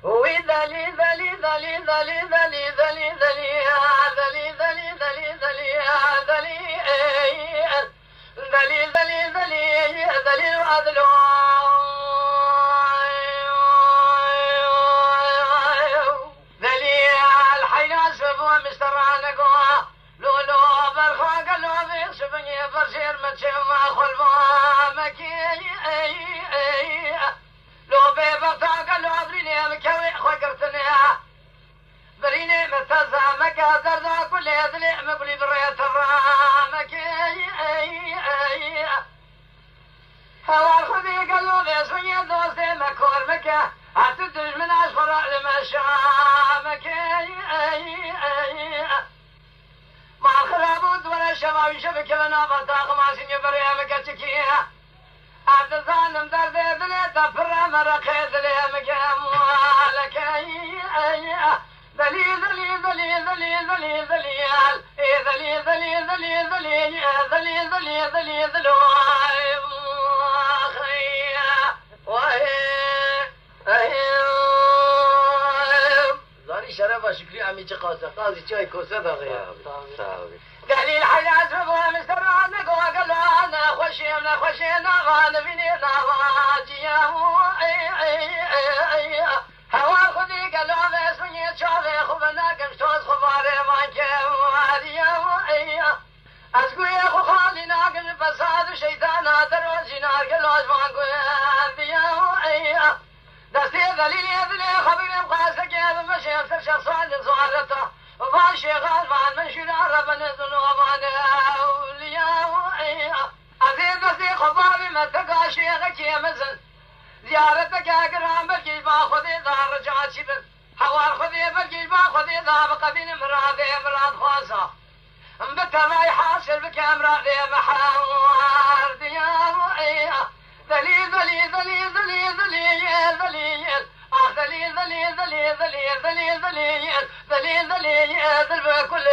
وي ذلي ذلي ذلي ذلي ذلي ذلي ذلي ذلي ذلي ذلي ذلي ذلي ذلي ذلي ذلي ذلي وأذلو ذلي الحين سبوا مسترانقوا لولو برخوا قالوا بيسبني برسير متشمع خلبوا مكي لو بيبطا قالوا بريني مكوي خوكرتني بريني متزا مكازر ذا كل يذلي مقلي بريت الرامك هوا الخذي قالوا بيسبني دوستي مكور مكة هتدج من أشفر المشامك ما خرابود ولا شباب شبك لنا بطاق ما سني بريمك تكيها عبد الظالم درد ذلي تفر مرقي ذلي مكام والك ذلي ذلي ذلي ذلي ذلي ذلي ذلي ذلي ذلي ذلي ذلي ذلي ذلي ذلي شرف شكري عمي قاسة قاضي شاي كوسة دغيا قال الحياة سبوا مسترعنا قال له أنا خوشي نغان بني نغاجيا هوا خذي قال له بسني شافي خبنا كمشتوز خباري مانكي واريا أسقو يا خو خالي ناقل فساد شيطانا دروزي نار قلوز مانكو بيا دستي ذليل يذلي خبير مقاسك يا بمشي أفتر شخصان زوارته فاشي غالبان من شنا ربنا ذنوبان أولياء أذي دستي خبابي ما تقاشي غكي مزن زيارتك أقرام بلقي باخذي ذا رجعت شبن حوار خذي بلقي باخذي ذا بقبين مراد خاصة بتراي حاصل بك امراضي محاور ديار ذلي ذلي ذلي ذلي ذلي ذلي ذلي ذلي ذلي ذلي ذلي ذلي ذلي ذلي ذلي كل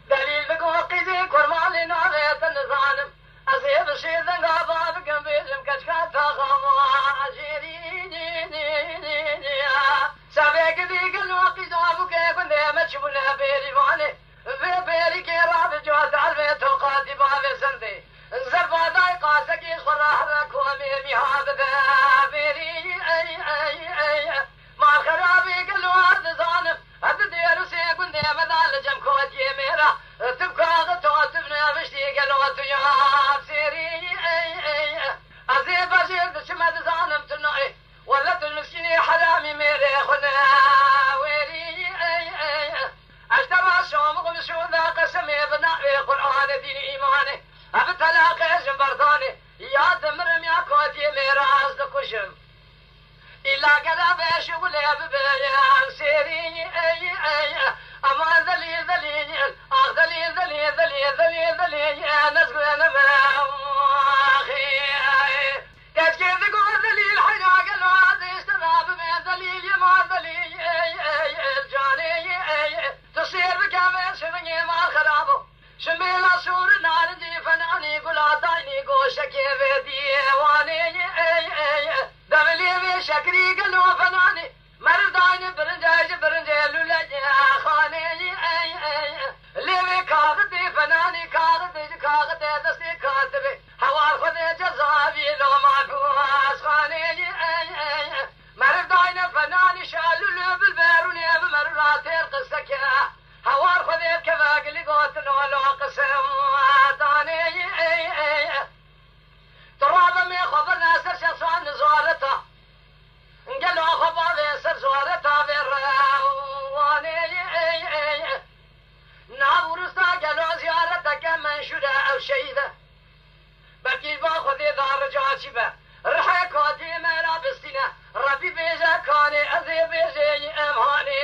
دليل بقوقي ذي كرمالي ناريت النظام أصيب الشيء ذنقا بابك بيزم كشكات تغمى سابق ذيك الوقت زابك كنت مشبوله بيريواني في بيري كيراب جوات البيت وقاتي باب سندي زرفا داي قاسك يخرح لك وميمي هذا بيري اي ما خرابي قلوات ظالم هتدير سي كنت مدال جمكوت يميرا تبقى غطوة تبنى بشتي قلوات يا سيري اي أزيب أزيب تشمد ظالم تنعي ولد المسكين حرامي ميري خنا ويري اشترى شوم غلشو ذا قسمي بناء قرآن دين إيماني أبتلاقي جنبرداني يا دمرم يا كوتي ميراز دكوشم إلا قلب شغلي ببيان سيري أما ذلي ذلي ذلي ذلي ذلي ذلي ذلي نزل أنا كيف تقول ذليل حنا قالوا هذا استراب من ذليل ما ذليل الجاني تصير بكامل شبني ما خرابه شميل صور نار دي فناني قلا دايني قوشك يبدي واني دملي بشكري قالوا فناني مرداني برنجاج لولاج خاني لي كاغدي فناني كاغدي دستي كاتبي حوال خذي جزابي لو ما فواس خاني مرداني فناني شالو بالبيروني بمرات القصك حوال خذي كذاك اللي قلت له قسم داني ترى ما خبر ناس شخصان زوارته قالوا خبر يسر زوارته بالرواني نابورستا قالوا زيارتك منشورة أو شيء بكي باخذ ذا رجعت شبه رحكاتي ملابسنا ربي بيزا كاني أذي بيزي أمهاني